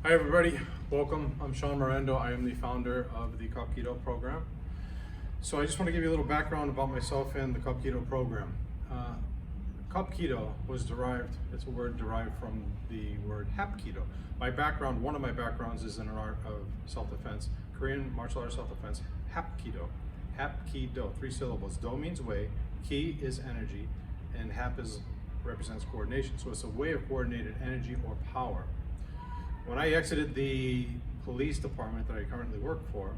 Hi everybody, welcome. I'm Sean Mirando. I am the founder of the Copkido program. So I just want to give you a little background about myself and the Copkido program. Copkido was derived, it's a word derived from the word Hapkido. My background, one of my backgrounds is in an art of self-defense, Korean martial arts self-defense, Hapkido. Hapkido, 3 syllables. Do means way, ki is energy, and hap represents coordination. So it's a way of coordinated energy or power. When I exited the police department that I currently work for,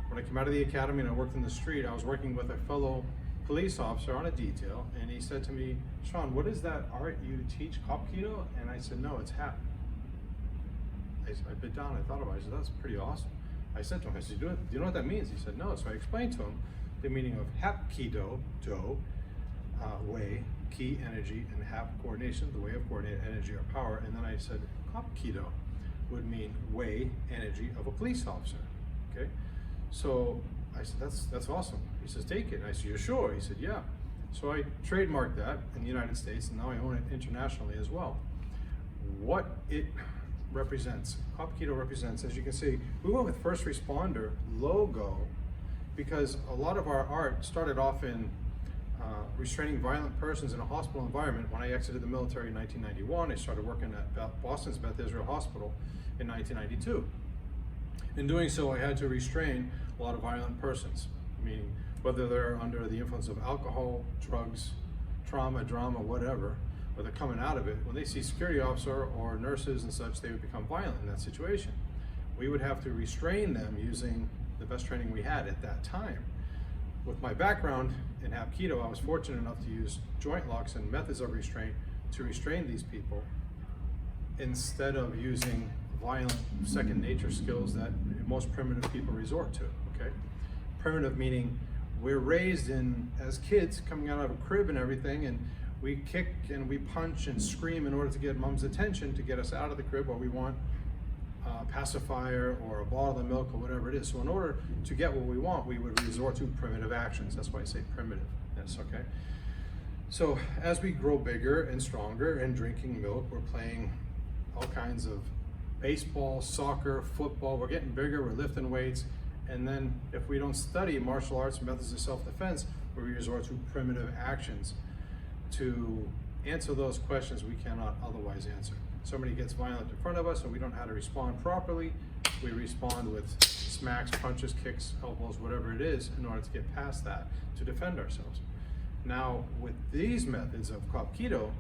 when I came out of the academy and I worked in the street, I was working with a fellow police officer on a detail, and he said to me, "Sean, what is that art you teach, Copkido?" And I said, "No, it's hap." I bit down, I thought about it, I said, "That's pretty awesome." I said to him, I said, do you know what that means? He said, "No." So I explained to him the meaning of Hapkido, do, way, ki, energy, and hap, coordination, the way of coordinated energy or power. And then I said, Copkido would mean way, energy of a police officer, okay? So I said, that's awesome. He says, "Take it." And I said, "You're sure?" He said, "Yeah." So I trademarked that in the United States, and now I own it internationally as well. What it represents, Copkido represents, as you can see, we went with first responder logo because a lot of our art started off in restraining violent persons in a hospital environment. When I exited the military in 1991, I started working at Boston's Beth Israel Hospital in 1992. In doing so, I had to restrain a lot of violent persons, meaning whether they're under the influence of alcohol, drugs, trauma, drama, whatever, or they're coming out of it. When they see security officer or nurses and such, they would become violent in that situation. We would have to restrain them using the best training we had at that time. With my background in Hapkido, I was fortunate enough to use joint locks and methods of restraint to restrain these people instead of using violent second nature skills that most primitive people resort to, okay? Primitive meaning we're raised in, as kids, coming out of a crib and everything, and we kick and we punch and scream in order to get mom's attention to get us out of the crib, or we want a pacifier or a bottle of milk or whatever it is. So in order to get what we want, we would resort to primitive actions. That's why I say primitive, yes, okay? So as we grow bigger and stronger and drinking milk, we're playing all kinds of baseball, soccer, football, we're getting bigger, we're lifting weights, and then if we don't study martial arts and methods of self-defense, we resort to primitive actions to answer those questions we cannot otherwise answer. Somebody gets violent in front of us and we don't know how to respond properly, we respond with smacks, punches, kicks, elbows, whatever it is, in order to get past that, to defend ourselves. Now, with these methods of Copkido,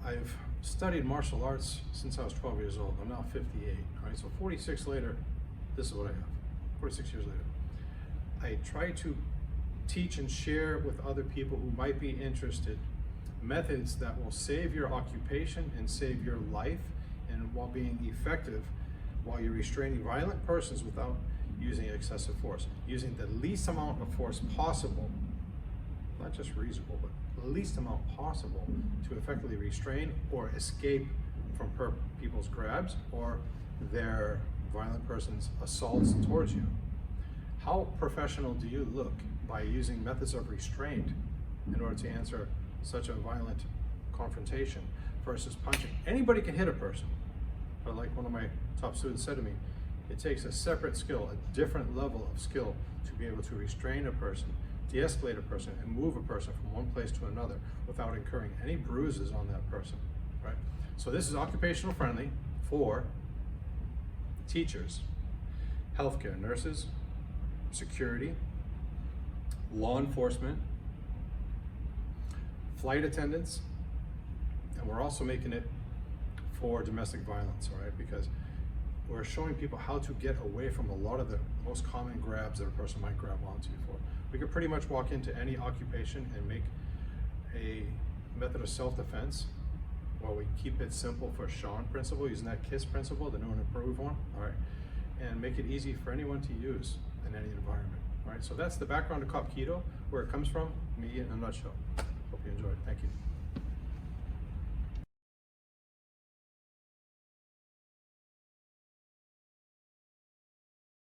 I've studied martial arts since I was 12 years old. I'm now 58, all right? So 46 later, this is what I have, 46 years later. I try to teach and share with other people who might be interested methods that will save your occupation and save your life, and while being effective, while you're restraining violent persons without using excessive force, using the least amount of force possible, not just reasonable, but the least amount possible to effectively restrain or escape from people's grabs or their violent person's assaults towards you. How professional do you look by using methods of restraint in order to answer such a violent confrontation versus punching? Anybody can hit a person, but like one of my top students said to me, it takes a separate skill, a different level of skill to be able to restrain a person, de-escalate a person, and move a person from one place to another without incurring any bruises on that person, right? So this is occupational friendly for teachers, healthcare, nurses, security, law enforcement, flight attendants, and we're also making it for domestic violence, all right? Because we're showing people how to get away from a lot of the most common grabs that a person might grab onto you for. We could pretty much walk into any occupation and make a method of self-defense. Well, we keep it simple for Sean principle, using that KISS principle, the new and improved one, all right? And make it easy for anyone to use in any environment, all right? So that's the background of Copkido, where it comes from, me in a nutshell. Hope you enjoyed. Thank you.